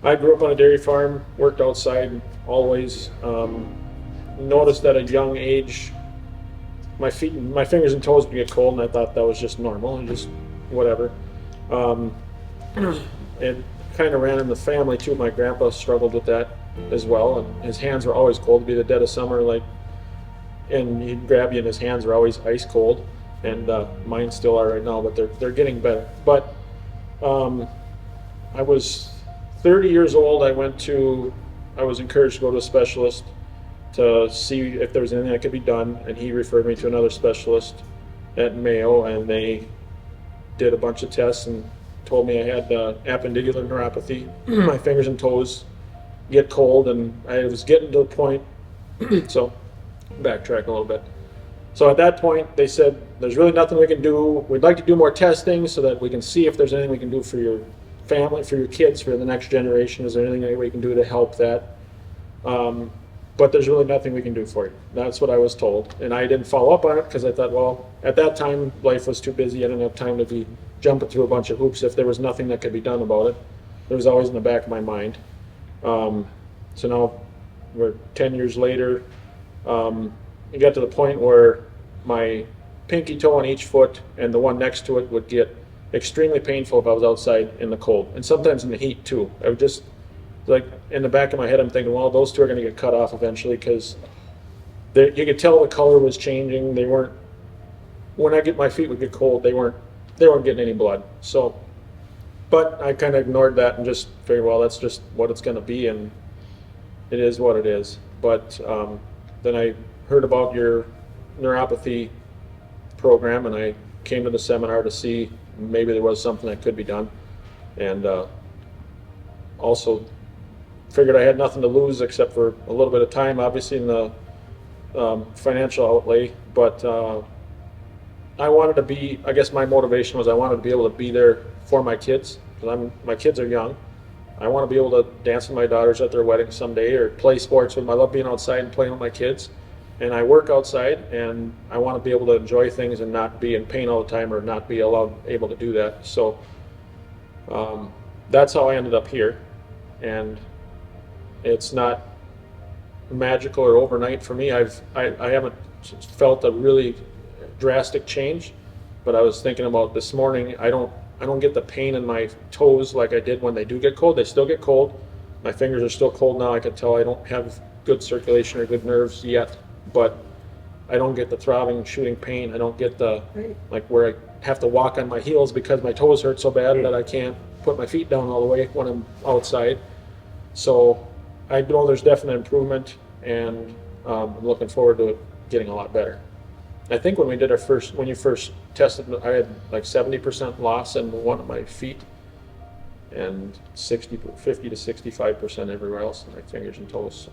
I grew up on a dairy farm, worked outside always. Noticed at a young age, my fingers and toes would get cold, and I thought that was just normal and just whatever. Um, it kind of ran in the family too. My grandpa struggled with that as well, and his hands were always cold. It'd be the dead of summer, like, and he'd grab you, and his hands were always ice cold. And mine still are right now, but they're getting better. But um, I was 30 years old. I was encouraged to go to a specialist to see if there was anything that could be done, and he referred me to another specialist at Mayo, and they did a bunch of tests and told me I had appendicular neuropathy. My fingers and toes get cold, and I was getting to the point. So, backtrack a little bit. So at that point, they said, "There's really nothing we can do. We'd like to do more testing so that we can see if there's anything we can do for your family, for your kids, for the next generation. Is there anything we can do to help that? But there's really nothing we can do for you." That's what I was told. And I didn't follow up on it because I thought, well, at that time, life was too busy. I didn't have time to be jumping through a bunch of hoops if there was nothing that could be done about it. It was always in the back of my mind. So now we're 10 years later. It got to the point where my pinky toe on each foot and the one next to it would get extremely painful if I was outside in the cold, and sometimes in the heat too. I would just, like, in the back of my head, I'm thinking, well, those two are going to get cut off eventually, because you could tell the color was changing. They weren't, when my feet would get cold, they weren't getting any blood. So, but I kind of ignored that and just figured, well, that's just what it's going to be, and it is what it is. But then I heard about your neuropathy program, and I came to the seminar to see maybe there was something that could be done, and also figured I had nothing to lose except for a little bit of time, obviously, in the financial outlay. But I guess my motivation was I wanted to be able to be there for my kids, because my kids are young. I want to be able to dance with my daughters at their wedding someday, or play sports with them. I love being outside and playing with my kids. And I work outside, and I want to be able to enjoy things and not be in pain all the time, or not be able to do that. So that's how I ended up here. And it's not magical or overnight for me. I haven't felt a really drastic change, but I was thinking about this morning, I don't get the pain in my toes like I did when they do get cold. They still get cold. My fingers are still cold now. I can tell I don't have good circulation or good nerves yet, but I don't get the throbbing, shooting pain. I don't get the, like, where I have to walk on my heels because my toes hurt so bad that I can't put my feet down all the way when I'm outside. So I know there's definite improvement, and I'm looking forward to it getting a lot better. I think when you first tested, I had like 70% loss in one of my feet, and 50 to 65% everywhere else in my fingers and toes. So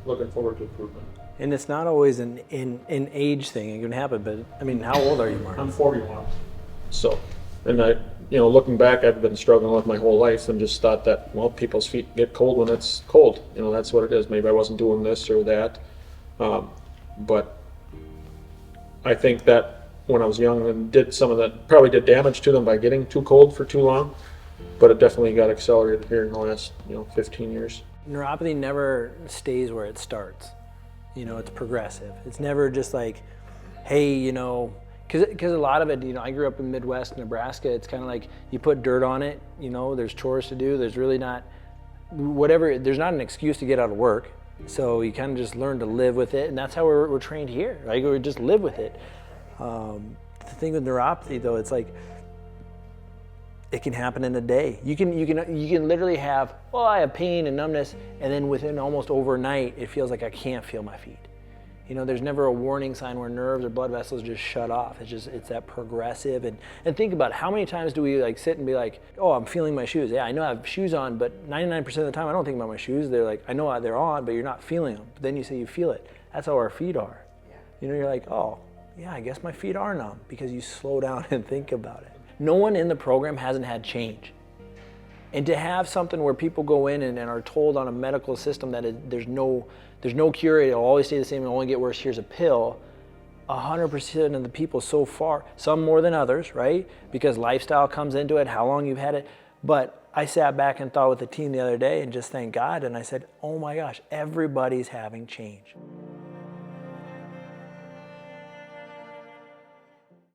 looking forward to improvement. And it's not always an age thing. It can happen, but I mean, how old are you, Marty? I'm 41. So, and looking back, I've been struggling with my whole life, and just thought that, well, people's feet get cold when it's cold. That's what it is. Maybe I wasn't doing this or that. But I think that when I was young and did some of that, probably did damage to them by getting too cold for too long. But it definitely got accelerated here in the last 15 years. Neuropathy never stays where it starts. It's progressive. It's never just like, hey, because a lot of it, I grew up in Midwest Nebraska. It's kind of like you put dirt on it. There's chores to do. There's really not there's not an excuse to get out of work. So you kind of just learn to live with it, and that's how we're trained here, right? We just live with it. The thing with neuropathy, though, it's like it can happen in a day. You can literally have, I have pain and numbness, and then within almost overnight, it feels like I can't feel my feet. There's never a warning sign where nerves or blood vessels just shut off. It's that progressive. And think about it. How many times do we sit and be like, oh, I'm feeling my shoes. Yeah, I know I have shoes on, but 99% of the time I don't think about my shoes. They're like, I know they're on, but you're not feeling them. But then you say you feel it. That's how our feet are. Yeah. You're like, oh, yeah, I guess my feet are numb, because you slow down and think about it. No one in the program hasn't had change. And to have something where people go in and are told on a medical system that there's no cure, it'll always stay the same, it'll only get worse, here's a pill. 100% of the people so far, some more than others, right? Because lifestyle comes into it, how long you've had it, but I sat back and thought with the team the other day and just thanked God, and I said, oh my gosh, everybody's having change.